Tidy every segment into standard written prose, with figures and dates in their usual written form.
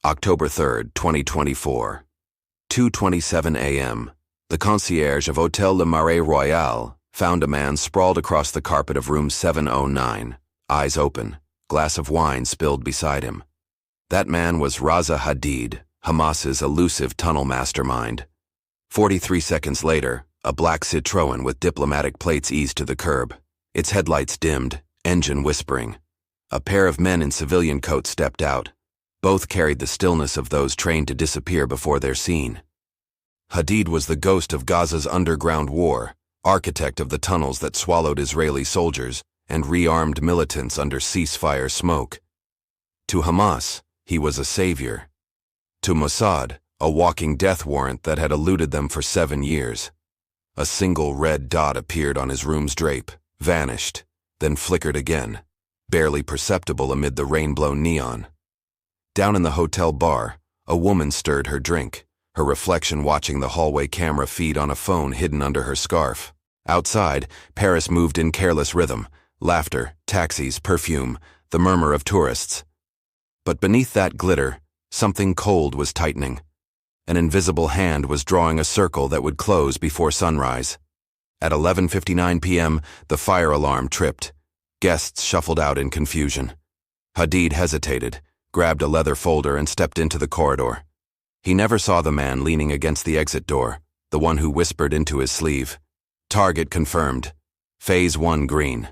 October 3, 2024. 2:27 a.m. The concierge of Hôtel Le Marais Royale found a man sprawled across the carpet of room 709, eyes open, glass of wine spilled beside him. That man was Raza Hadid, Hamas's elusive tunnel mastermind. 43 seconds later, a black Citroën with diplomatic plates eased to the curb, its headlights dimmed, engine whispering. A pair of men in civilian coats stepped out. Both carried the stillness of those trained to disappear before they're seen. Hadid was the ghost of Gaza's underground war, architect of the tunnels that swallowed Israeli soldiers and rearmed militants under ceasefire smoke. To Hamas, he was a savior. To Mossad, a walking death warrant that had eluded them for 7 years. A single red dot appeared on his room's drape, vanished, then flickered again, barely perceptible amid the rain-blown neon. Down in the hotel bar, a woman stirred her drink, her reflection watching the hallway camera feed on a phone hidden under her scarf. Outside, Paris moved in careless rhythm, laughter, taxis, perfume, the murmur of tourists. But beneath that glitter, something cold was tightening. An invisible hand was drawing a circle that would close before sunrise. At 11:59 p.m., the fire alarm tripped. Guests shuffled out in confusion. Hadid hesitated, grabbed a leather folder and stepped into the corridor. He never saw the man leaning against the exit door, the one who whispered into his sleeve. Target confirmed. Phase 1 green.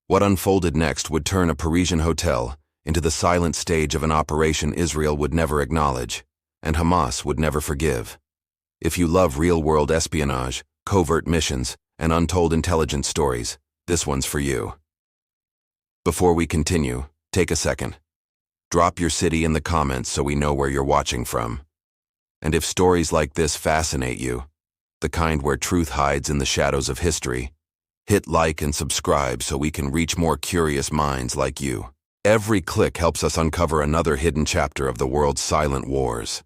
What unfolded next would turn a Parisian hotel into the silent stage of an operation Israel would never acknowledge, and Hamas would never forgive. If you love real-world espionage, covert missions, and untold intelligence stories, this one's for you. Before we continue, take a second. Drop your city in the comments so we know where you're watching from. And if stories like this fascinate you, the kind where truth hides in the shadows of history, hit like and subscribe so we can reach more curious minds like you. Every click helps us uncover another hidden chapter of the world's silent wars.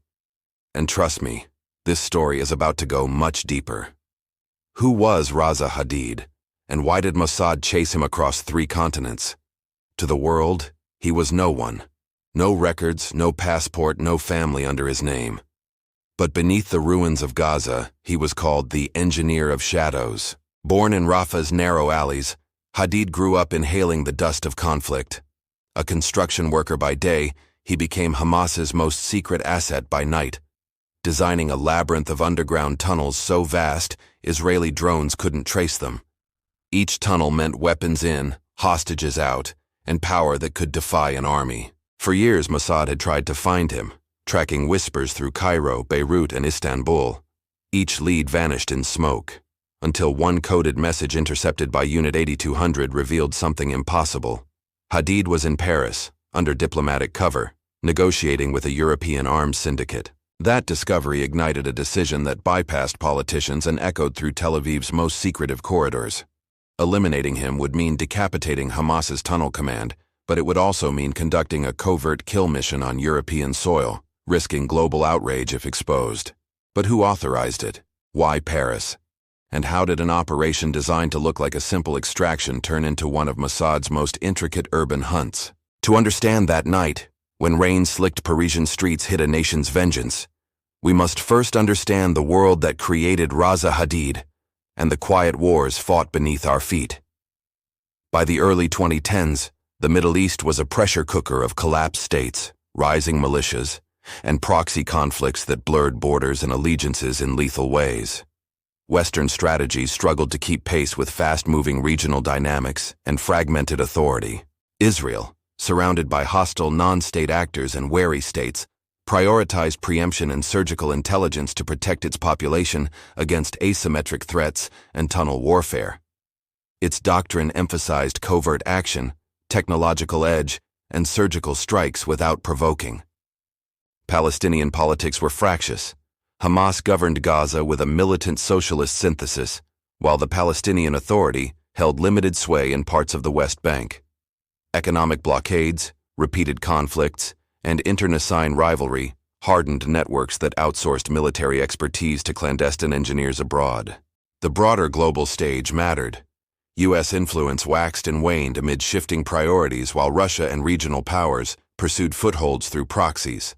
And trust me, this story is about to go much deeper. Who was Raza Hadid, and why did Mossad chase him across 3 continents? To the world, he was no one. No records, no passport, no family under his name. But beneath the ruins of Gaza, he was called the Engineer of Shadows. Born in Rafah's narrow alleys, Hadid grew up inhaling the dust of conflict. A construction worker by day, he became Hamas's most secret asset by night, designing a labyrinth of underground tunnels so vast, Israeli drones couldn't trace them. Each tunnel meant weapons in, hostages out, and power that could defy an army. For years, Mossad had tried to find him, tracking whispers through Cairo, Beirut, and Istanbul. Each lead vanished in smoke, until one coded message intercepted by Unit 8200 revealed something impossible. Hadid was in Paris, under diplomatic cover, negotiating with a European arms syndicate. That discovery ignited a decision that bypassed politicians and echoed through Tel Aviv's most secretive corridors. Eliminating him would mean decapitating Hamas's tunnel command, but it would also mean conducting a covert kill mission on European soil, risking global outrage if exposed. But who authorized it? Why Paris? And how did an operation designed to look like a simple extraction turn into one of Mossad's most intricate urban hunts? To understand that night, when rain-slicked Parisian streets hid a nation's vengeance, we must first understand the world that created Raza Hadid and the quiet wars fought beneath our feet. By the early 2010s, the Middle East was a pressure cooker of collapsed states, rising militias, and proxy conflicts that blurred borders and allegiances in lethal ways. Western strategies struggled to keep pace with fast-moving regional dynamics and fragmented authority. Israel, surrounded by hostile non-state actors and wary states, prioritized preemption and surgical intelligence to protect its population against asymmetric threats and tunnel warfare. Its doctrine emphasized covert action, technological edge, and surgical strikes without provoking. Palestinian politics were fractious. Hamas governed Gaza with a militant socialist synthesis, while the Palestinian Authority held limited sway in parts of the West Bank. Economic blockades, repeated conflicts, and internecine rivalry hardened networks that outsourced military expertise to clandestine engineers abroad. The broader global stage mattered. U.S. influence waxed and waned amid shifting priorities while Russia and regional powers pursued footholds through proxies.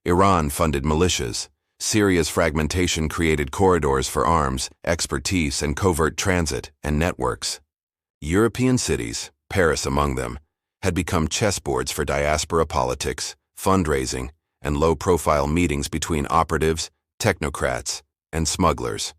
Iran funded militias. Syria's fragmentation created corridors for arms, expertise, and covert transit and networks. European cities, Paris among them, had become chessboards for diaspora politics, fundraising, and low-profile meetings between operatives, technocrats, and smugglers.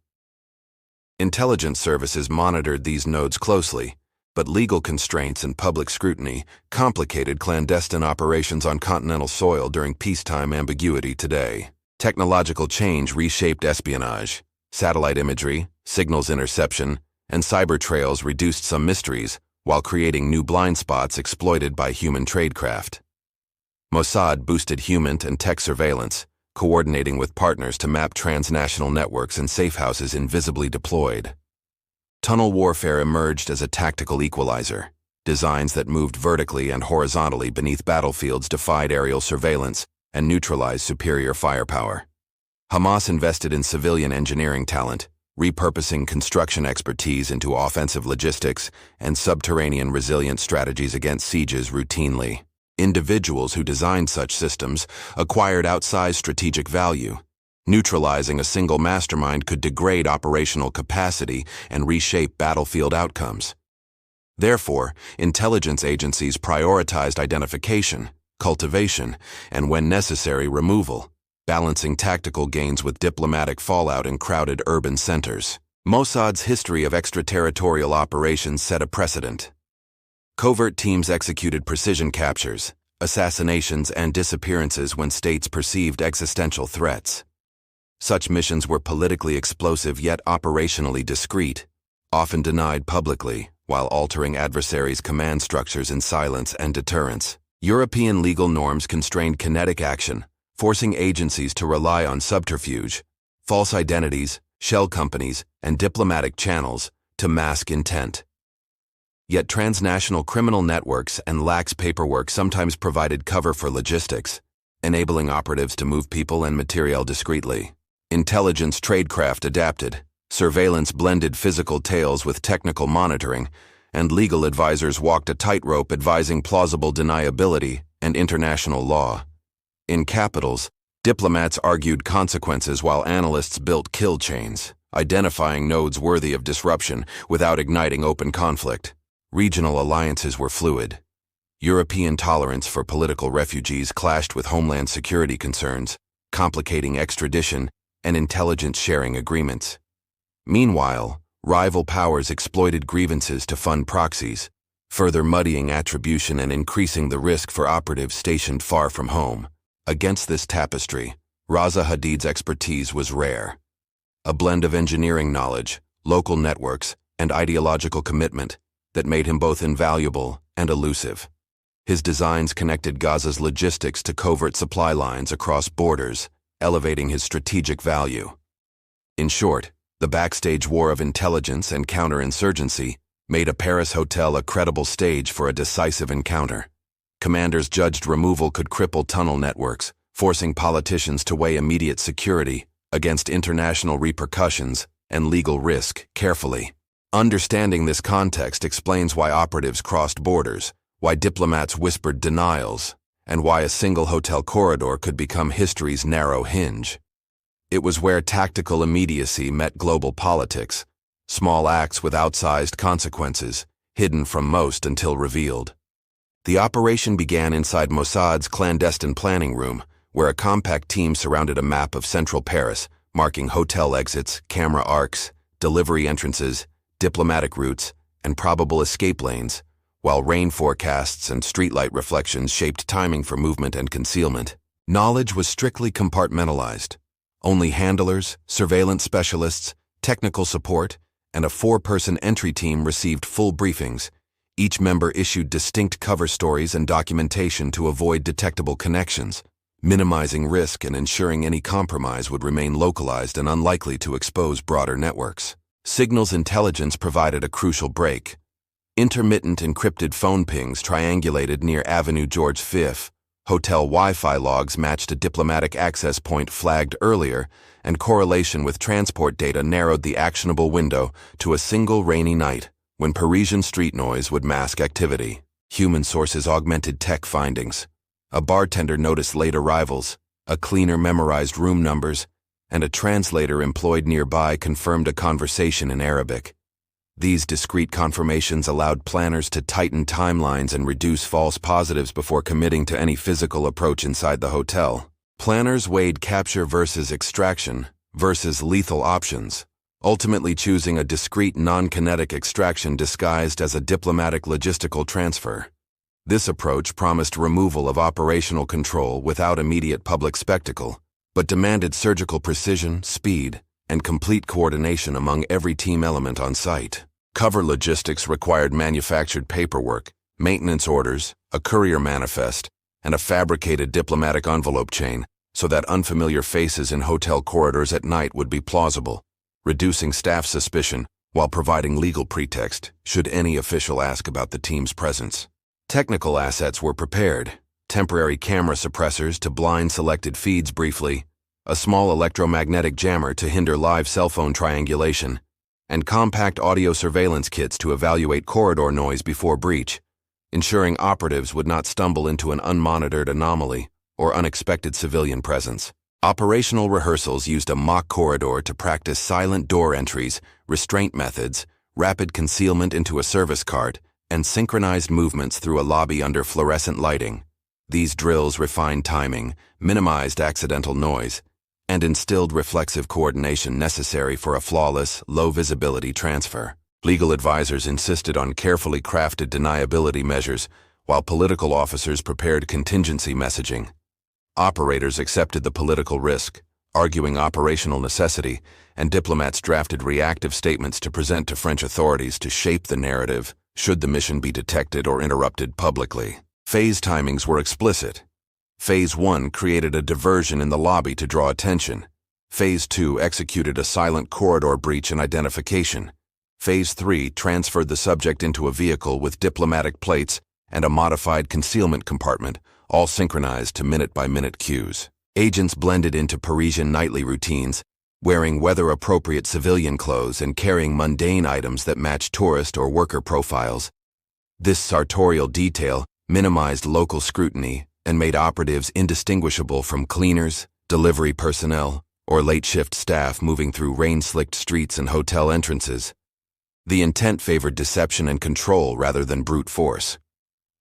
Intelligence services monitored these nodes closely, but legal constraints and public scrutiny complicated clandestine operations on continental soil during peacetime ambiguity today. Technological change reshaped espionage. Satellite imagery, signals interception, and cyber trails reduced some mysteries while creating new blind spots exploited by human tradecraft. Mossad boosted human and tech surveillance, coordinating with partners to map transnational networks and safehouses invisibly deployed. Tunnel warfare emerged as a tactical equalizer. Designs that moved vertically and horizontally beneath battlefields defied aerial surveillance and neutralized superior firepower. Hamas invested in civilian engineering talent, repurposing construction expertise into offensive logistics and subterranean resilient strategies against sieges routinely. Individuals who designed such systems acquired outsized strategic value. Neutralizing a single mastermind could degrade operational capacity and reshape battlefield outcomes. Therefore, intelligence agencies prioritized identification, cultivation, and when necessary, removal, balancing tactical gains with diplomatic fallout in crowded urban centers. Mossad's history of extraterritorial operations set a precedent. Covert teams executed precision captures, assassinations, and disappearances when states perceived existential threats. Such missions were politically explosive yet operationally discreet, often denied publicly, while altering adversaries' command structures in silence and deterrence. European legal norms constrained kinetic action, forcing agencies to rely on subterfuge, false identities, shell companies, and diplomatic channels to mask intent. Yet transnational criminal networks and lax paperwork sometimes provided cover for logistics, enabling operatives to move people and materiel discreetly. Intelligence tradecraft adapted, surveillance blended physical tails with technical monitoring, and legal advisors walked a tightrope advising plausible deniability and international law. In capitals, diplomats argued consequences while analysts built kill chains, identifying nodes worthy of disruption without igniting open conflict. Regional alliances were fluid. European tolerance for political refugees clashed with homeland security concerns, complicating extradition and intelligence sharing agreements. Meanwhile, rival powers exploited grievances to fund proxies, further muddying attribution and increasing the risk for operatives stationed far from home. Against this tapestry, Raza Hadid's expertise was rare. A blend of engineering knowledge, local networks, and ideological commitment that made him both invaluable and elusive. His designs connected Gaza's logistics to covert supply lines across borders, elevating his strategic value. In short, the backstage war of intelligence and counterinsurgency made a Paris hotel a credible stage for a decisive encounter. Commanders judged removal could cripple tunnel networks, forcing politicians to weigh immediate security against international repercussions and legal risk carefully. Understanding this context explains why operatives crossed borders, why diplomats whispered denials, and why a single hotel corridor could become history's narrow hinge. It was where tactical immediacy met global politics, small acts with outsized consequences, hidden from most until revealed. The operation began inside Mossad's clandestine planning room, where a compact team surrounded a map of central Paris, marking hotel exits, camera arcs, delivery entrances, diplomatic routes, and probable escape lanes, while rain forecasts and streetlight reflections shaped timing for movement and concealment. Knowledge was strictly compartmentalized. Only handlers, surveillance specialists, technical support, and a 4-person entry team received full briefings. Each member issued distinct cover stories and documentation to avoid detectable connections, minimizing risk and ensuring any compromise would remain localized and unlikely to expose broader networks. Signals intelligence provided a crucial break. Intermittent encrypted phone pings triangulated near Avenue George V. Hotel Wi-Fi logs matched a diplomatic access point flagged earlier, and correlation with transport data narrowed the actionable window to a single rainy night when Parisian street noise would mask activity. Human sources augmented tech findings. A bartender noticed late arrivals, A cleaner memorized room numbers, and a translator employed nearby confirmed a conversation in Arabic. These discreet confirmations allowed planners to tighten timelines and reduce false positives before committing to any physical approach inside the hotel. Planners weighed capture versus extraction versus lethal options, ultimately choosing a discreet non-kinetic extraction disguised as a diplomatic logistical transfer. This approach promised removal of operational control without immediate public spectacle, but demanded surgical precision, speed, and complete coordination among every team element on site. Cover logistics required manufactured paperwork, maintenance orders, a courier manifest, and a fabricated diplomatic envelope chain so that unfamiliar faces in hotel corridors at night would be plausible, reducing staff suspicion while providing legal pretext should any official ask about the team's presence. Technical assets were prepared, temporary camera suppressors to blind selected feeds briefly, a small electromagnetic jammer to hinder live cell phone triangulation, and compact audio surveillance kits to evaluate corridor noise before breach, ensuring operatives would not stumble into an unmonitored anomaly or unexpected civilian presence. Operational rehearsals used a mock corridor to practice silent door entries, restraint methods, rapid concealment into a service cart, and synchronized movements through a lobby under fluorescent lighting. These drills refined timing, minimized accidental noise, and instilled reflexive coordination necessary for a flawless, low-visibility transfer. Legal advisors insisted on carefully crafted deniability measures, while political officers prepared contingency messaging. Operators accepted the political risk, arguing operational necessity, and diplomats drafted reactive statements to present to French authorities to shape the narrative should the mission be detected or interrupted publicly. Phase timings were explicit. Phase 1 created a diversion in the lobby to draw attention. Phase 2 executed a silent corridor breach and identification. Phase 3 transferred the subject into a vehicle with diplomatic plates and a modified concealment compartment, all synchronized to minute-by-minute cues. Agents blended into Parisian nightly routines, wearing weather-appropriate civilian clothes and carrying mundane items that matched tourist or worker profiles. This sartorial detail minimized local scrutiny and made operatives indistinguishable from cleaners, delivery personnel, or late-shift staff moving through rain-slicked streets and hotel entrances. The intent favored deception and control rather than brute force.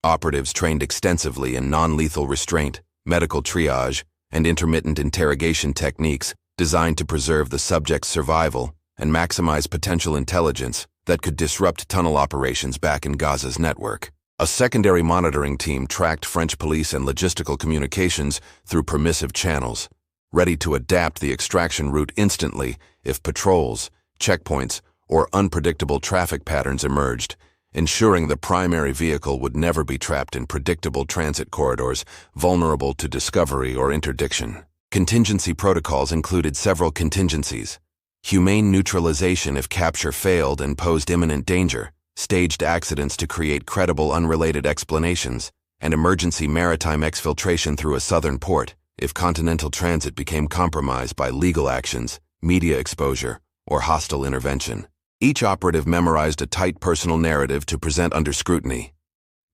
Operatives trained extensively in non-lethal restraint, medical triage, and intermittent interrogation techniques designed to preserve the subject's survival and maximize potential intelligence that could disrupt tunnel operations back in Gaza's network. A secondary monitoring team tracked French police and logistical communications through permissive channels, ready to adapt the extraction route instantly if patrols, checkpoints, or unpredictable traffic patterns emerged, ensuring the primary vehicle would never be trapped in predictable transit corridors vulnerable to discovery or interdiction. Contingency protocols included several contingencies: humane neutralization if capture failed and posed imminent danger, staged accidents to create credible unrelated explanations, and emergency maritime exfiltration through a southern port if continental transit became compromised by legal actions, media exposure, or hostile intervention. Each operative memorized a tight personal narrative to present under scrutiny: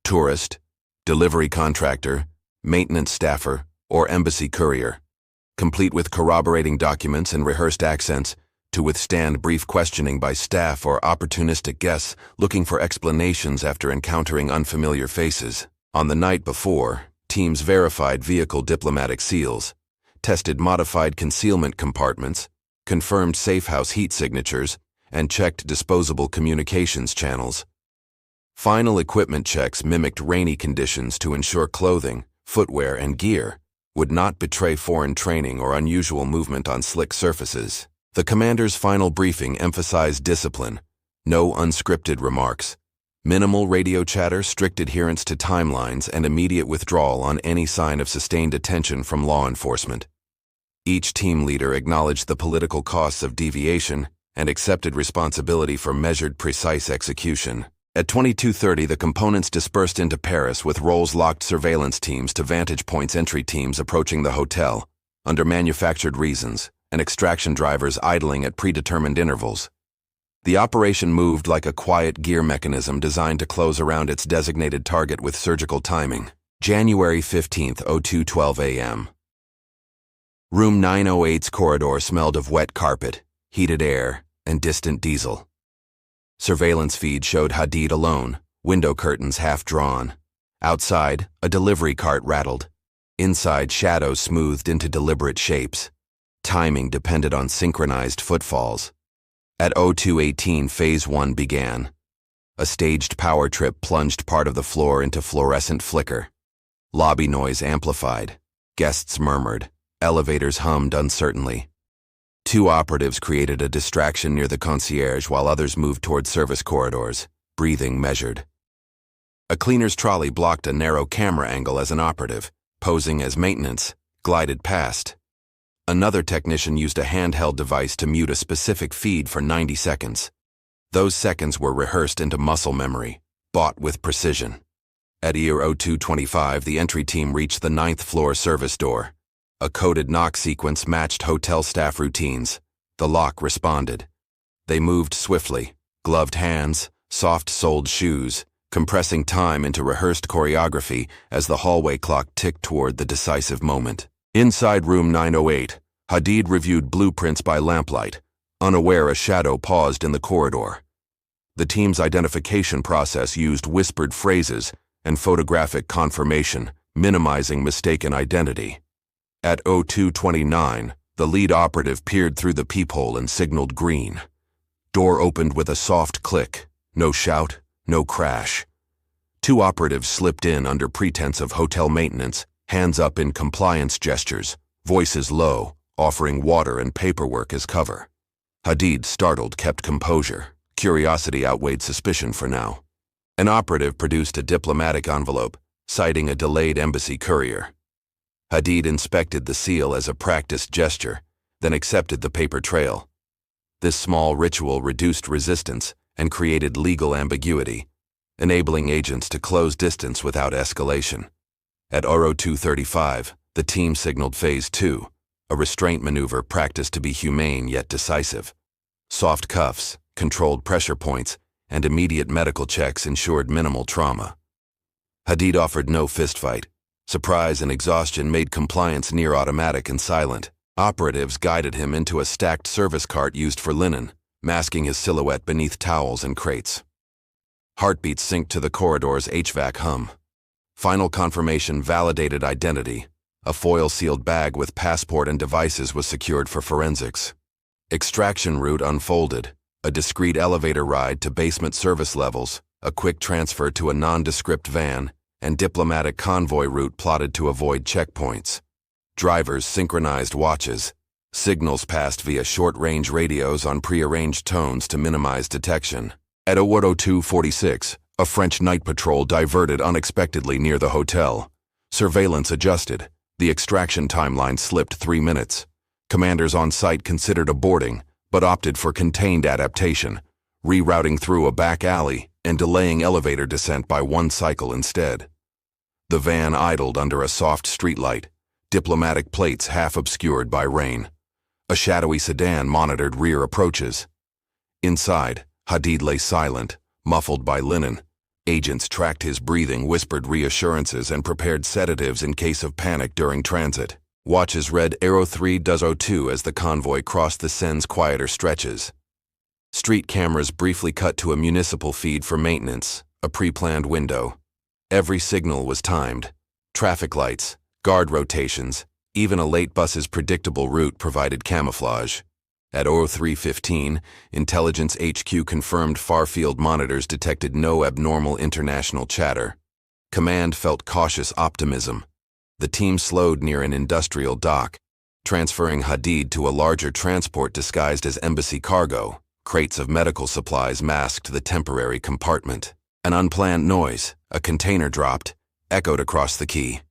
tourist, delivery contractor, maintenance staffer, or embassy courier, complete with corroborating documents and rehearsed accents to withstand brief questioning by staff or opportunistic guests looking for explanations after encountering unfamiliar faces. On the night before, teams verified vehicle diplomatic seals, tested modified concealment compartments, confirmed safehouse heat signatures, and checked disposable communications channels. Final equipment checks mimicked rainy conditions to ensure clothing, footwear, and gear would not betray foreign training or unusual movement on slick surfaces. The commander's final briefing emphasized discipline, no unscripted remarks, minimal radio chatter, strict adherence to timelines, and immediate withdrawal on any sign of sustained attention from law enforcement. Each team leader acknowledged the political costs of deviation and accepted responsibility for measured, precise execution. At 22:30, the components dispersed into Paris with roles-locked surveillance teams to vantage points entry teams approaching the hotel, under manufactured reasons, and extraction drivers idling at predetermined intervals. The operation moved like a quiet gear mechanism designed to close around its designated target with surgical timing. January 15th, 02:12 a.m. Room 908's corridor smelled of wet carpet, heated air, and distant diesel. Surveillance feed showed Hadid alone, window curtains half drawn. Outside, a delivery cart rattled. Inside, shadows smoothed into deliberate shapes. Timing depended on synchronized footfalls. At 02:18, Phase 1 began. A staged power trip plunged part of the floor into fluorescent flicker. Lobby noise amplified. Guests murmured. Elevators hummed uncertainly. Two operatives created a distraction near the concierge while others moved toward service corridors, breathing measured. A cleaner's trolley blocked a narrow camera angle as an operative, posing as maintenance, glided past. Another technician used a handheld device to mute a specific feed for 90 seconds. Those seconds were rehearsed into muscle memory, bought with precision. At year 02:25, the entry team reached the 9th floor service door. A coded knock sequence matched hotel staff routines. The lock responded. They moved swiftly, gloved hands, soft-soled shoes, compressing time into rehearsed choreography as the hallway clock ticked toward the decisive moment. Inside room 908, Hadid reviewed blueprints by lamplight, unaware a shadow paused in the corridor. The team's identification process used whispered phrases and photographic confirmation, minimizing mistaken identity. At 02:29, the lead operative peered through the peephole and signaled green. Door opened with a soft click, no shout, no crash. Two operatives slipped in under pretense of hotel maintenance, hands up in compliance gestures, voices low, offering water and paperwork as cover. Hadid, startled, kept composure. Curiosity outweighed suspicion for now. An operative produced a diplomatic envelope, citing a delayed embassy courier. Hadid inspected the seal as a practiced gesture, then accepted the paper trail. This small ritual reduced resistance and created legal ambiguity, enabling agents to close distance without escalation. At 02:35, the team signaled Phase 2, a restraint maneuver practiced to be humane yet decisive. Soft cuffs, controlled pressure points, and immediate medical checks ensured minimal trauma. Hadid offered no fistfight. Surprise and exhaustion made compliance near automatic and silent. Operatives guided him into a stacked service cart used for linen, masking his silhouette beneath towels and crates. Heartbeats synced to the corridor's HVAC hum. Final confirmation validated identity. A foil-sealed bag with passport and devices was secured for forensics. Extraction route unfolded. A discreet elevator ride to basement service levels, a quick transfer to a nondescript van, and diplomatic convoy route plotted to avoid checkpoints. Drivers synchronized watches. Signals passed via short-range radios on prearranged tones to minimize detection. At 02:46, a French night patrol diverted unexpectedly near the hotel. Surveillance adjusted. The extraction timeline slipped 3 minutes. Commanders on site considered aborting, but opted for contained adaptation, rerouting through a back alley and delaying elevator descent by 1 cycle instead. The van idled under a soft streetlight, diplomatic plates half obscured by rain. A shadowy sedan monitored rear approaches. Inside, Hadid lay silent, muffled by linen. Agents tracked his breathing, whispered reassurances, and prepared sedatives in case of panic during transit. Watches read 03:02 as the convoy crossed the Seine's quieter stretches. Street cameras briefly cut to a municipal feed for maintenance, a pre-planned window. Every signal was timed. Traffic lights, guard rotations, even a late bus's predictable route provided camouflage. At 03:15, Intelligence HQ confirmed far-field monitors detected no abnormal international chatter. Command felt cautious optimism. The team slowed near an industrial dock, transferring Hadid to a larger transport disguised as embassy cargo. Crates of medical supplies masked the temporary compartment. An unplanned noise, a container dropped, echoed across the quay.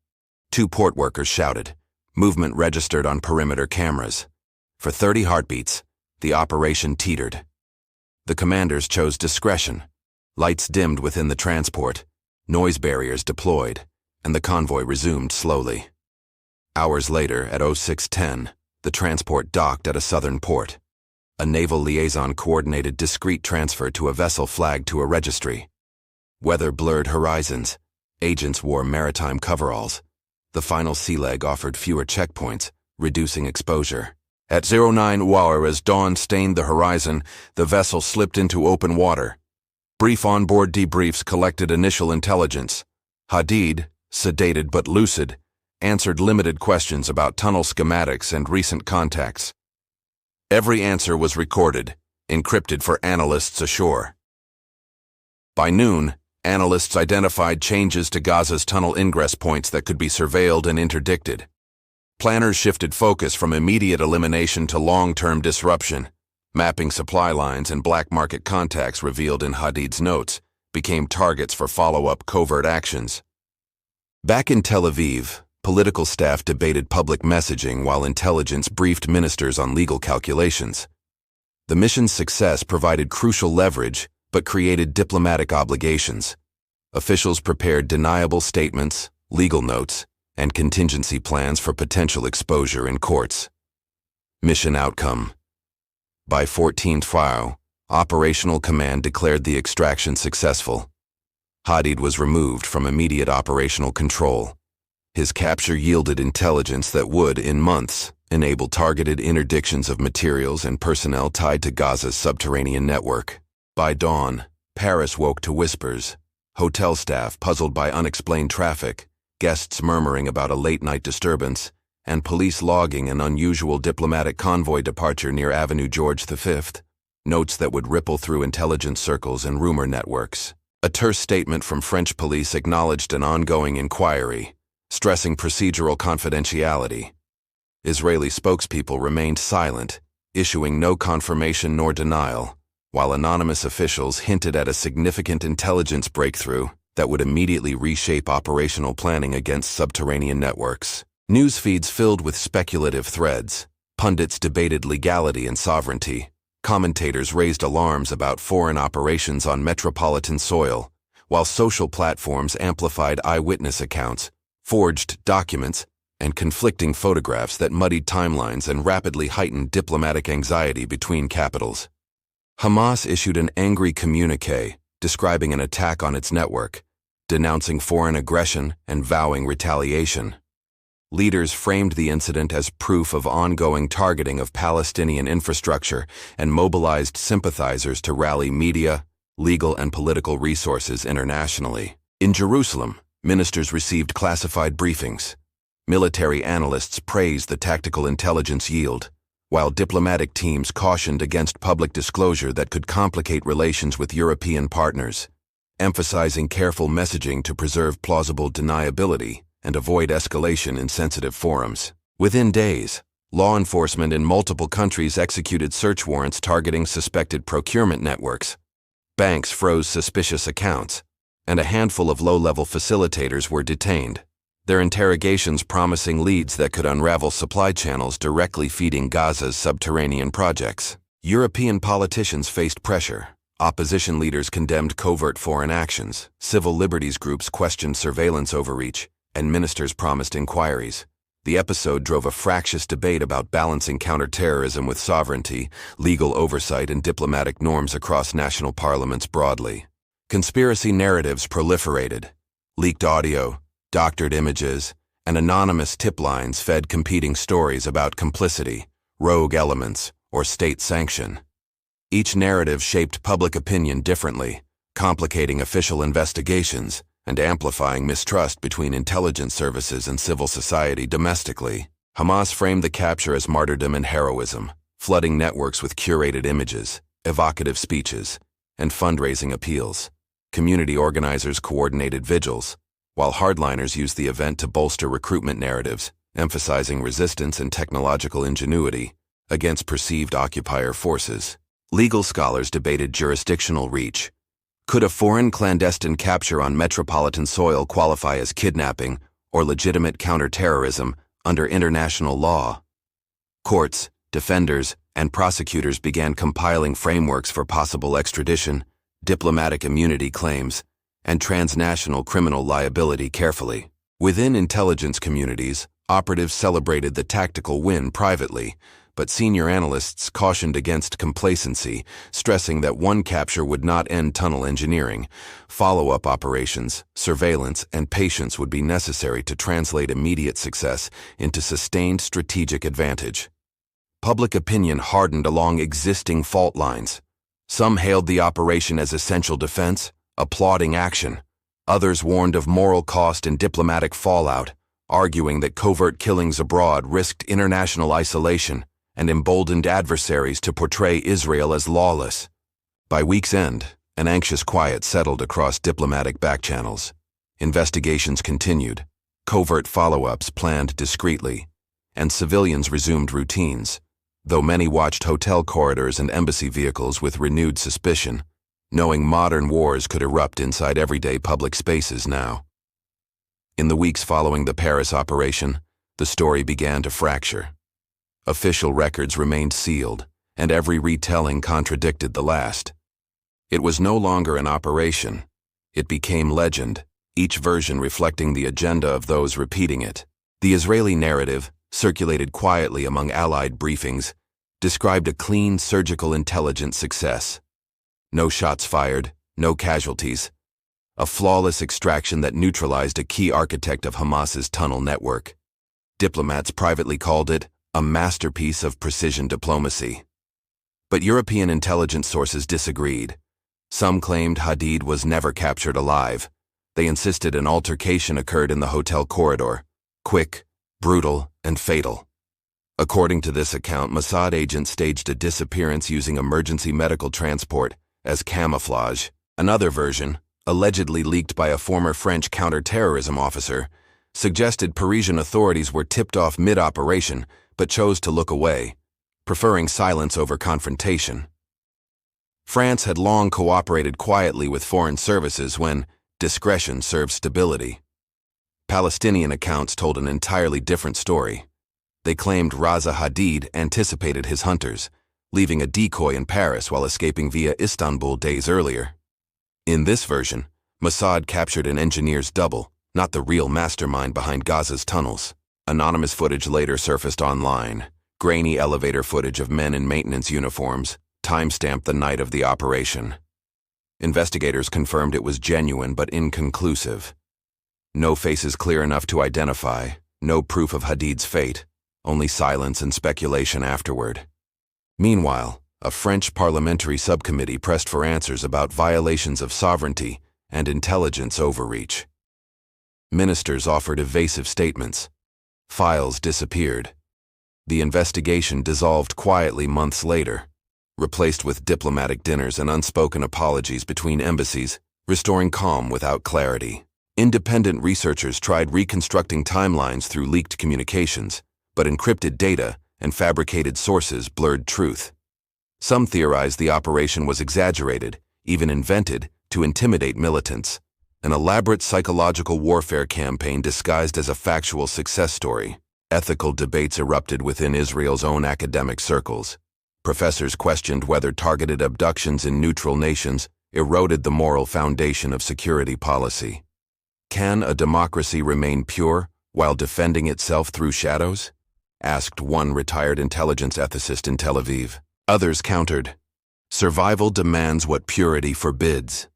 2 port workers shouted. Movement registered on perimeter cameras. For 30 heartbeats, the operation teetered. The commanders chose discretion. Lights dimmed within the transport, noise barriers deployed, and the convoy resumed slowly. Hours later, at 06:10, the transport docked at a southern port. A naval liaison coordinated discreet transfer to a vessel flagged to a registry. Weather blurred horizons. Agents wore maritime coveralls. The final sea leg offered fewer checkpoints, reducing exposure. At 09 hour, as dawn stained the horizon, the vessel slipped into open water. Brief onboard debriefs collected initial intelligence. Hadid, sedated but lucid, answered limited questions about tunnel schematics and recent contacts. Every answer was recorded, encrypted for analysts ashore. By noon, analysts identified changes to Gaza's tunnel ingress points that could be surveilled and interdicted. Planners shifted focus from immediate elimination to long-term disruption. Mapping supply lines and black market contacts revealed in Hadid's notes became targets for follow-up covert actions. Back in Tel Aviv, political staff debated public messaging while intelligence briefed ministers on legal calculations. The mission's success provided crucial leverage, but created diplomatic obligations. Officials prepared deniable statements, legal notes, and contingency plans for potential exposure in courts. Mission outcome. By 14th File, Operational Command declared the extraction successful. Hadid was removed from immediate operational control. His capture yielded intelligence that would, in months, enable targeted interdictions of materials and personnel tied to Gaza's subterranean network. By dawn, Paris woke to whispers. Hotel staff puzzled by unexplained traffic, guests murmuring about a late-night disturbance, and police logging an unusual diplomatic convoy departure near Avenue George V, notes that would ripple through intelligence circles and rumor networks. A terse statement from French police acknowledged an ongoing inquiry, stressing procedural confidentiality. Israeli spokespeople remained silent, issuing no confirmation nor denial, while anonymous officials hinted at a significant intelligence breakthrough that would immediately reshape operational planning against subterranean networks. News feeds filled with speculative threads. Pundits debated legality and sovereignty. Commentators raised alarms about foreign operations on metropolitan soil, while social platforms amplified eyewitness accounts, forged documents, and conflicting photographs that muddied timelines and rapidly heightened diplomatic anxiety between capitals. Hamas issued an angry communiqué describing an attack on its network, denouncing foreign aggression and vowing retaliation. Leaders framed the incident as proof of ongoing targeting of Palestinian infrastructure and mobilized sympathizers to rally media, legal, and political resources internationally. In Jerusalem, ministers received classified briefings. Military analysts praised the tactical intelligence yield, while diplomatic teams cautioned against public disclosure that could complicate relations with European partners, emphasizing careful messaging to preserve plausible deniability and avoid escalation in sensitive forums. Within days, law enforcement in multiple countries executed search warrants targeting suspected procurement networks. Banks froze suspicious accounts, and a handful of low-level facilitators were detained, their interrogations promising leads that could unravel supply channels directly feeding Gaza's subterranean projects. European politicians faced pressure. Opposition leaders condemned covert foreign actions, civil liberties groups questioned surveillance overreach, and ministers promised inquiries. The episode drove a fractious debate about balancing counterterrorism with sovereignty, legal oversight, and diplomatic norms across national parliaments broadly. Conspiracy narratives proliferated. Leaked audio, doctored images, and anonymous tip lines fed competing stories about complicity, rogue elements, or state sanction. Each narrative shaped public opinion differently, complicating official investigations and amplifying mistrust between intelligence services and civil society domestically. Hamas framed the capture as martyrdom and heroism, flooding networks with curated images, evocative speeches, and fundraising appeals. Community organizers coordinated vigils, while hardliners used the event to bolster recruitment narratives, emphasizing resistance and technological ingenuity against perceived occupier forces. Legal scholars debated jurisdictional reach. Could a foreign clandestine capture on metropolitan soil qualify as kidnapping or legitimate counterterrorism under international law? Courts, defenders, and prosecutors began compiling frameworks for possible extradition, diplomatic immunity claims, and transnational criminal liability carefully. Within intelligence communities, operatives celebrated the tactical win privately, but senior analysts cautioned against complacency, stressing that one capture would not end tunnel engineering. Follow-up operations, surveillance, and patience would be necessary to translate immediate success into sustained strategic advantage. Public opinion hardened along existing fault lines. Some hailed the operation as essential defense, applauding action. Others warned of moral cost and diplomatic fallout, arguing that covert killings abroad risked international isolation and emboldened adversaries to portray Israel as lawless. By week's end, an anxious quiet settled across diplomatic backchannels. Investigations continued, covert follow-ups planned discreetly, and civilians resumed routines, though many watched hotel corridors and embassy vehicles with renewed suspicion, knowing modern wars could erupt inside everyday public spaces now. In the weeks following the Paris operation, the story began to fracture. Official records remained sealed, and every retelling contradicted the last. It was no longer an operation. It became legend, each version reflecting the agenda of those repeating it. The Israeli narrative, circulated quietly among Allied briefings, described a clean surgical intelligence success. No shots fired, no casualties. A flawless extraction that neutralized a key architect of Hamas's tunnel network. Diplomats privately called it a masterpiece of precision diplomacy. But European intelligence sources disagreed. Some claimed Hadid was never captured alive. They insisted an altercation occurred in the hotel corridor, quick, brutal, and fatal. According to this account, Mossad agents staged a disappearance using emergency medical transport as camouflage. Another version, allegedly leaked by a former French counter-terrorism officer, suggested Parisian authorities were tipped off mid-operation but chose to look away, preferring silence over confrontation. France had long cooperated quietly with foreign services when discretion served stability. Palestinian accounts told an entirely different story. They claimed Raza Hadid anticipated his hunters, leaving a decoy in Paris while escaping via Istanbul days earlier. In this version, Mossad captured an engineer's double, not the real mastermind behind Gaza's tunnels. Anonymous footage later surfaced online. Grainy elevator footage of men in maintenance uniforms timestamped the night of the operation. Investigators confirmed it was genuine but inconclusive. No faces clear enough to identify, no proof of Hadid's fate, only silence and speculation afterward. Meanwhile, a French parliamentary subcommittee pressed for answers about violations of sovereignty and intelligence overreach. Ministers offered evasive statements. Files disappeared. The investigation dissolved quietly months later, replaced with diplomatic dinners and unspoken apologies between embassies, restoring calm without clarity. Independent researchers tried reconstructing timelines through leaked communications, but encrypted data and fabricated sources blurred truth. Some theorized the operation was exaggerated, even invented, to intimidate militants, an elaborate psychological warfare campaign disguised as a factual success story. Ethical debates erupted within Israel's own academic circles. Professors questioned whether targeted abductions in neutral nations eroded the moral foundation of security policy. Can a democracy remain pure while defending itself through shadows? Asked one retired intelligence ethicist in Tel Aviv. Others countered, survival demands what purity forbids.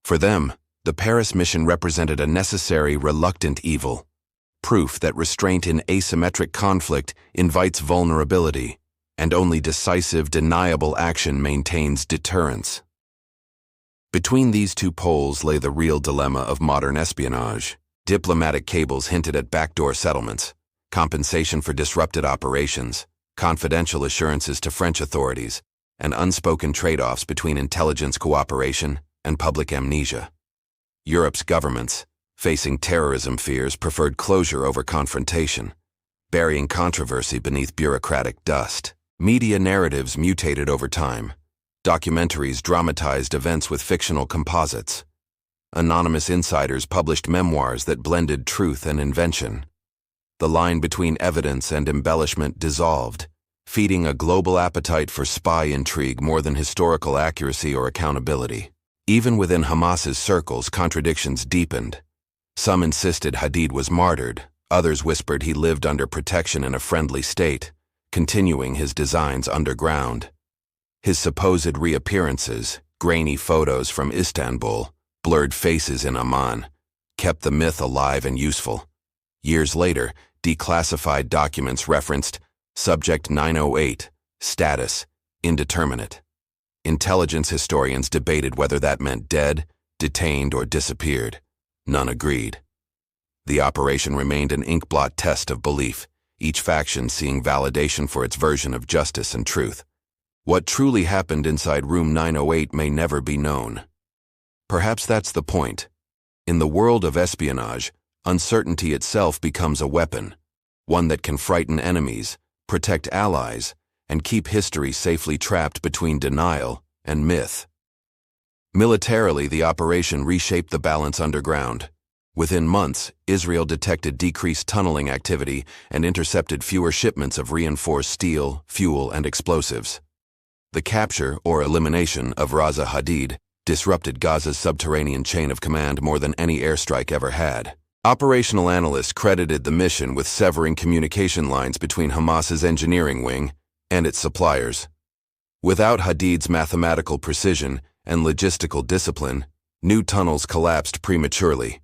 For them, the Paris mission represented a necessary, reluctant evil, proof that restraint in asymmetric conflict invites vulnerability, and only decisive, deniable action maintains deterrence. Between these two poles lay the real dilemma of modern espionage. Diplomatic cables hinted at backdoor settlements, compensation for disrupted operations, confidential assurances to French authorities, and unspoken trade-offs between intelligence cooperation and public amnesia. Europe's governments, facing terrorism fears, preferred closure over confrontation, burying controversy beneath bureaucratic dust. Media narratives mutated over time. Documentaries dramatized events with fictional composites. Anonymous insiders published memoirs that blended truth and invention. The line between evidence and embellishment dissolved, feeding a global appetite for spy intrigue more than historical accuracy or accountability. Even within Hamas's circles, contradictions deepened. Some insisted Hadid was martyred, others whispered he lived under protection in a friendly state, continuing his designs underground. His supposed reappearances, grainy photos from Istanbul, blurred faces in Amman, kept the myth alive and useful. Years later, declassified documents referenced Subject 908, status, indeterminate. Intelligence historians debated whether that meant dead, detained, or disappeared. None agreed. The operation remained an inkblot test of belief, each faction seeing validation for its version of justice and truth. What truly happened inside room 908 may never be known. Perhaps that's the point. In the world of espionage, uncertainty itself becomes a weapon, one that can frighten enemies, protect allies, and keep history safely trapped between denial and myth. Militarily, the operation reshaped the balance underground. Within months, Israel detected decreased tunneling activity and intercepted fewer shipments of reinforced steel, fuel, and explosives. The capture, or elimination, of Raza Hadid disrupted Gaza's subterranean chain of command more than any airstrike ever had. Operational analysts credited the mission with severing communication lines between Hamas's engineering wing and its suppliers. Without Hadid's mathematical precision and logistical discipline, new tunnels collapsed prematurely.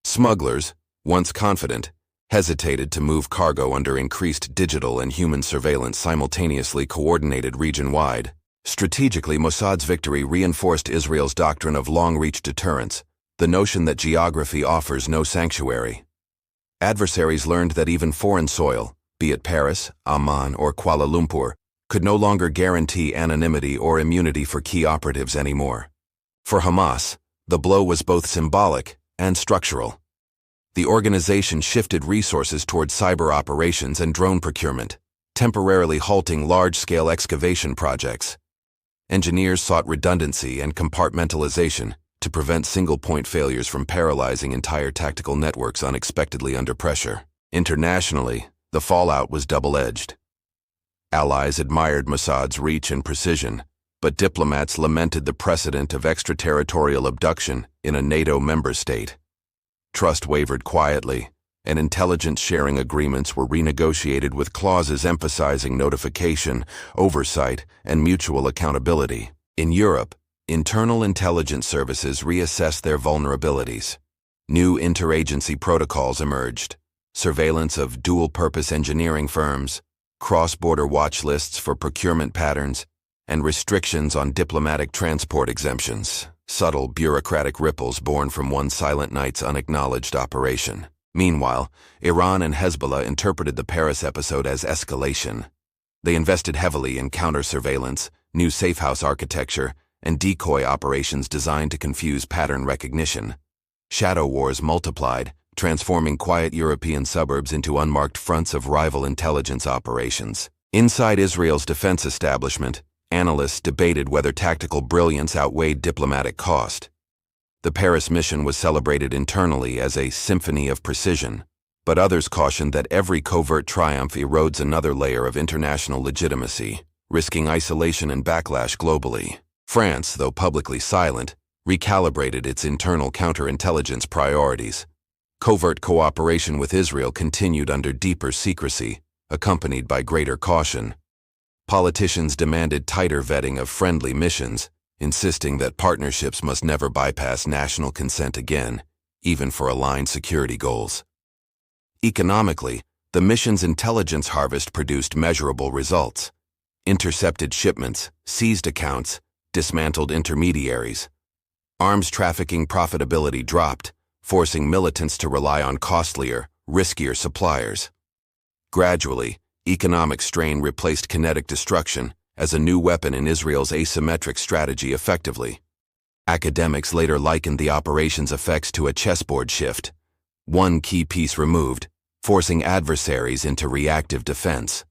Smugglers, once confident, hesitated to move cargo under increased digital and human surveillance simultaneously coordinated region-wide. Strategically, Mossad's victory reinforced Israel's doctrine of long-reach deterrence, the notion that geography offers no sanctuary. Adversaries learned that even foreign soil, be it Paris, Amman, or Kuala Lumpur, could no longer guarantee anonymity or immunity for key operatives anymore. For Hamas, the blow was both symbolic and structural. The organization shifted resources toward cyber operations and drone procurement, temporarily halting large-scale excavation projects. Engineers sought redundancy and compartmentalization to prevent single-point failures from paralyzing entire tactical networks unexpectedly under pressure. Internationally, the fallout was double-edged. Allies admired Mossad's reach and precision, but diplomats lamented the precedent of extraterritorial abduction in a NATO member state. Trust wavered quietly, and intelligence-sharing agreements were renegotiated with clauses emphasizing notification, oversight, and mutual accountability. In Europe, internal intelligence services reassessed their vulnerabilities. New interagency protocols emerged: surveillance of dual-purpose engineering firms, cross-border watch lists for procurement patterns, and restrictions on diplomatic transport exemptions, subtle bureaucratic ripples born from one silent night's unacknowledged operation. Meanwhile, Iran and Hezbollah interpreted the Paris episode as escalation. They invested heavily in counter-surveillance, new safe-house architecture, and decoy operations designed to confuse pattern recognition. Shadow wars multiplied, transforming quiet European suburbs into unmarked fronts of rival intelligence operations. Inside Israel's defense establishment, analysts debated whether tactical brilliance outweighed diplomatic cost. The Paris mission was celebrated internally as a symphony of precision, but others cautioned that every covert triumph erodes another layer of international legitimacy, risking isolation and backlash globally. France, though publicly silent, recalibrated its internal counterintelligence priorities. Covert cooperation with Israel continued under deeper secrecy, accompanied by greater caution. Politicians demanded tighter vetting of friendly missions, insisting that partnerships must never bypass national consent again, even for aligned security goals. Economically, the mission's intelligence harvest produced measurable results. Intercepted shipments, seized accounts, dismantled intermediaries. Arms trafficking profitability dropped, forcing militants to rely on costlier, riskier suppliers. Gradually, economic strain replaced kinetic destruction as a new weapon in Israel's asymmetric strategy effectively. Academics later likened the operation's effects to a chessboard shift, one key piece removed, forcing adversaries into reactive defense.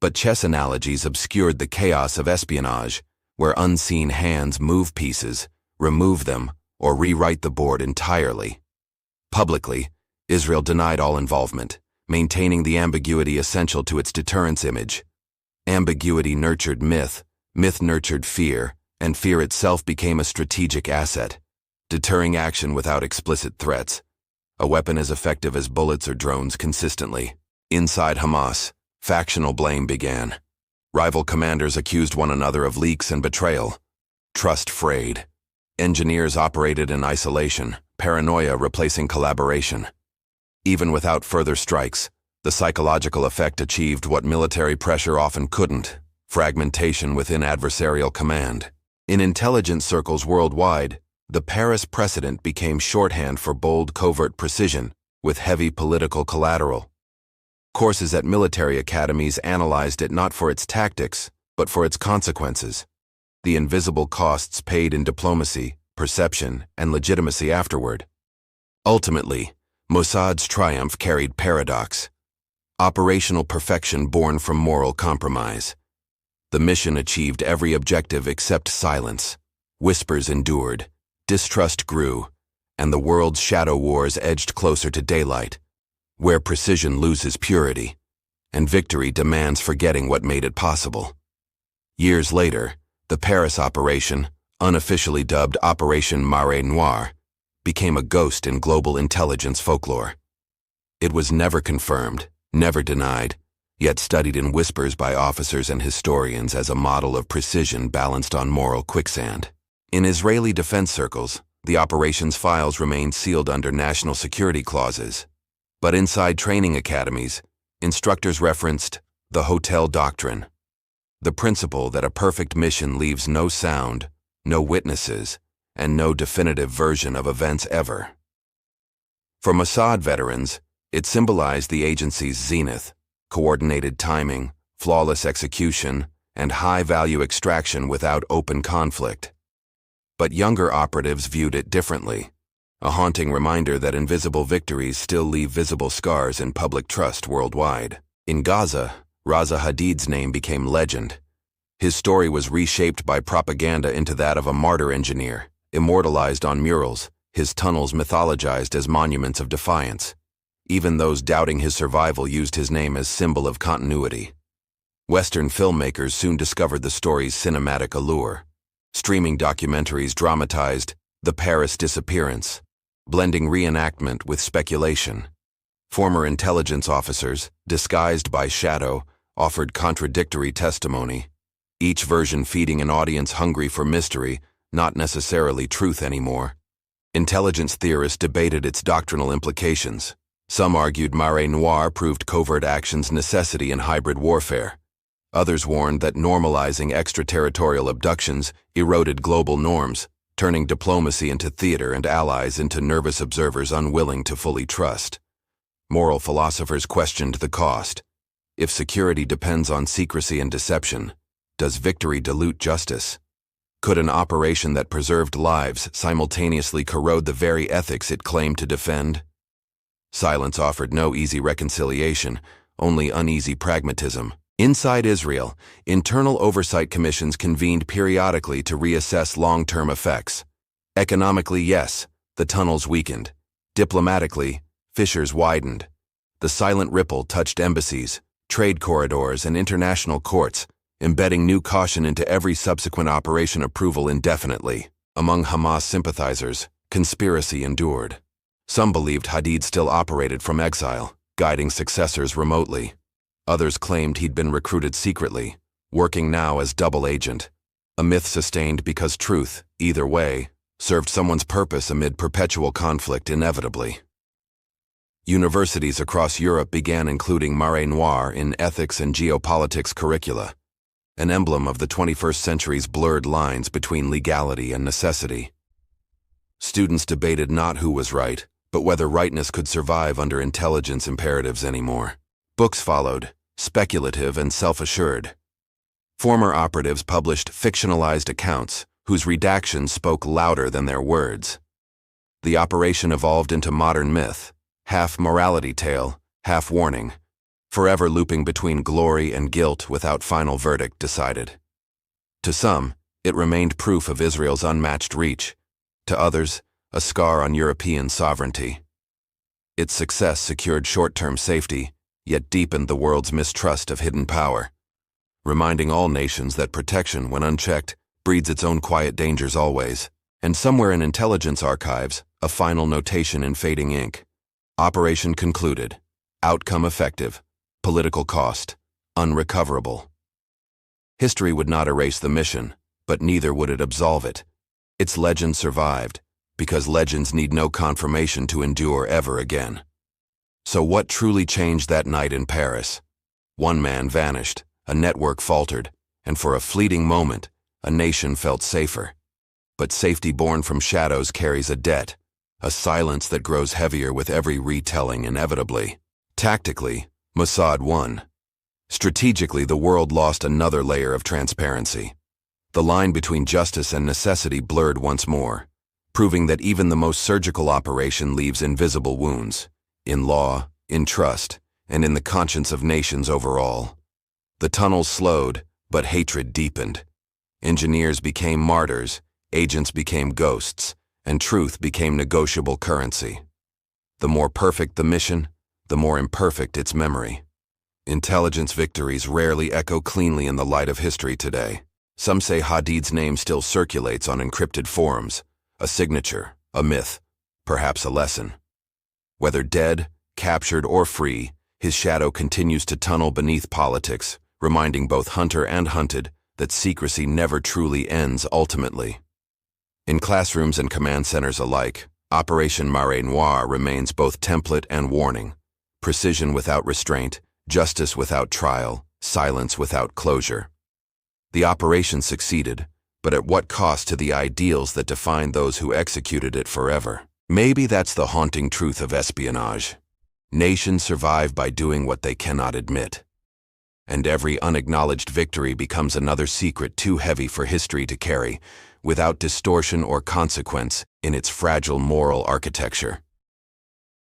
But chess analogies obscured the chaos of espionage, where unseen hands move pieces, remove them, or rewrite the board entirely. Publicly, Israel denied all involvement, maintaining the ambiguity essential to its deterrence image. Ambiguity nurtured myth, myth nurtured fear, and fear itself became a strategic asset, deterring action without explicit threats, a weapon as effective as bullets or drones consistently. Inside Hamas, Factional blame began. Rival commanders accused one another of leaks and betrayal. Trust frayed. Engineers operated in isolation, paranoia replacing collaboration. Even without further strikes, the psychological effect achieved what military pressure often couldn't: fragmentation within adversarial command. In intelligence circles worldwide, the Paris precedent became shorthand for bold covert precision, with heavy political collateral. Courses at military academies analyzed it not for its tactics, but for its consequences. The invisible costs paid in diplomacy, perception, and legitimacy afterward. Ultimately, Mossad's triumph carried paradox. Operational perfection born from moral compromise. The mission achieved every objective except silence. Whispers endured, distrust grew, and the world's shadow wars edged closer to daylight, where precision loses purity, and victory demands forgetting what made it possible. Years later, the Paris operation, unofficially dubbed Operation Marée Noire, became a ghost in global intelligence folklore. It was never confirmed, never denied, yet studied in whispers by officers and historians as a model of precision balanced on moral quicksand. In Israeli defense circles, the operation's files remained sealed under national security clauses. But inside training academies, instructors referenced the hotel doctrine, the principle that a perfect mission leaves no sound, no witnesses, and no definitive version of events ever. For Mossad veterans, it symbolized the agency's zenith: coordinated timing, flawless execution, and high-value extraction without open conflict. But younger operatives viewed it differently, a haunting reminder that invisible victories still leave visible scars in public trust worldwide. In Gaza, Raza Hadid's name became legend. His story was reshaped by propaganda into that of a martyr engineer, immortalized on murals, his tunnels mythologized as monuments of defiance. Even those doubting his survival used his name as symbol of continuity. Western filmmakers soon discovered the story's cinematic allure. Streaming documentaries dramatized the Paris disappearance, blending reenactment with speculation. Former intelligence officers, disguised by shadow, offered contradictory testimony, each version feeding an audience hungry for mystery, not necessarily truth anymore. Intelligence theorists debated its doctrinal implications. Some argued Marée Noire proved covert action's necessity in hybrid warfare. Others warned that normalizing extraterritorial abductions eroded global norms, turning diplomacy into theater and allies into nervous observers unwilling to fully trust. Moral philosophers questioned the cost. If security depends on secrecy and deception, does victory dilute justice? Could an operation that preserved lives simultaneously corrode the very ethics it claimed to defend? Silence offered no easy reconciliation, only uneasy pragmatism. Inside Israel, internal oversight commissions convened periodically to reassess long-term effects. Economically, yes, the tunnels weakened. Diplomatically, fissures widened. The silent ripple touched embassies, trade corridors, and international courts, embedding new caution into every subsequent operation approval indefinitely. Among Hamas sympathizers, conspiracy endured. Some believed Hadid still operated from exile, guiding successors remotely. Others claimed he'd been recruited secretly, working now as double agent. A myth sustained because truth, either way, served someone's purpose amid perpetual conflict inevitably. Universities across Europe began including Marée Noire in ethics and geopolitics curricula, an emblem of the 21st century's blurred lines between legality and necessity. Students debated not who was right, but whether rightness could survive under intelligence imperatives anymore. Books followed, speculative and self-assured. Former operatives published fictionalized accounts whose redactions spoke louder than their words. The operation evolved into modern myth, half morality tale, half warning, forever looping between glory and guilt without final verdict decided. To some, it remained proof of Israel's unmatched reach. To others, a scar on European sovereignty. Its success secured short-term safety, yet deepened the world's mistrust of hidden power, reminding all nations that protection, when unchecked, breeds its own quiet dangers always. And somewhere in intelligence archives, a final notation in fading ink. Operation concluded. Outcome effective. Political cost. unrecoverable. History would not erase the mission, but neither would it absolve it. Its legend survived, because legends need no confirmation to endure ever again. So what truly changed that night in Paris? One man vanished, a network faltered, and for a fleeting moment, a nation felt safer. But safety born from shadows carries a debt, a silence that grows heavier with every retelling inevitably. Tactically, Mossad won. Strategically, the world lost another layer of transparency. The line between justice and necessity blurred once more, proving that even the most surgical operation leaves invisible wounds, in law, in trust, and in the conscience of nations overall. The tunnels slowed, but hatred deepened. Engineers became martyrs, agents became ghosts, and truth became negotiable currency. The more perfect the mission, the more imperfect its memory. Intelligence victories rarely echo cleanly in the light of history today. Some say Hadid's name still circulates on encrypted forums, a signature, a myth, perhaps a lesson. Whether dead, captured, or free, his shadow continues to tunnel beneath politics, reminding both hunter and hunted that secrecy never truly ends ultimately. In classrooms and command centers alike, Operation Marais Noir remains both template and warning. Precision without restraint, justice without trial, silence without closure. The operation succeeded, but at what cost to the ideals that define those who executed it forever? Maybe that's the haunting truth of espionage. Nations survive by doing what they cannot admit. And every unacknowledged victory becomes another secret too heavy for history to carry, without distortion or consequence in its fragile moral architecture.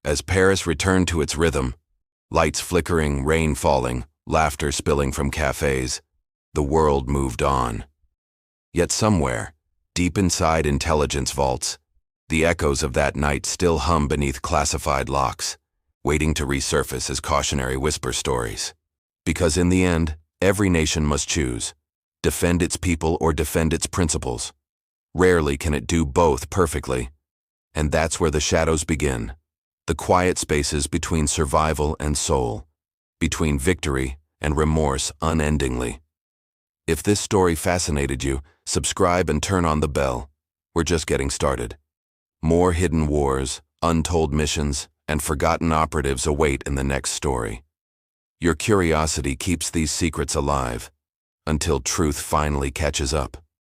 As Paris returned to its rhythm, lights flickering, rain falling, laughter spilling from cafes, the world moved on. Yet somewhere, deep inside intelligence vaults, the echoes of that night still hum beneath classified locks, waiting to resurface as cautionary whisper stories. Because in the end, every nation must choose, defend its people or defend its principles. Rarely can it do both perfectly. And that's where the shadows begin, the quiet spaces between survival and soul, between victory and remorse unendingly. If this story fascinated you, subscribe and turn on the bell. We're just getting started. More hidden wars, untold missions, and forgotten operatives await in the next story. Your curiosity keeps these secrets alive, until truth finally catches up.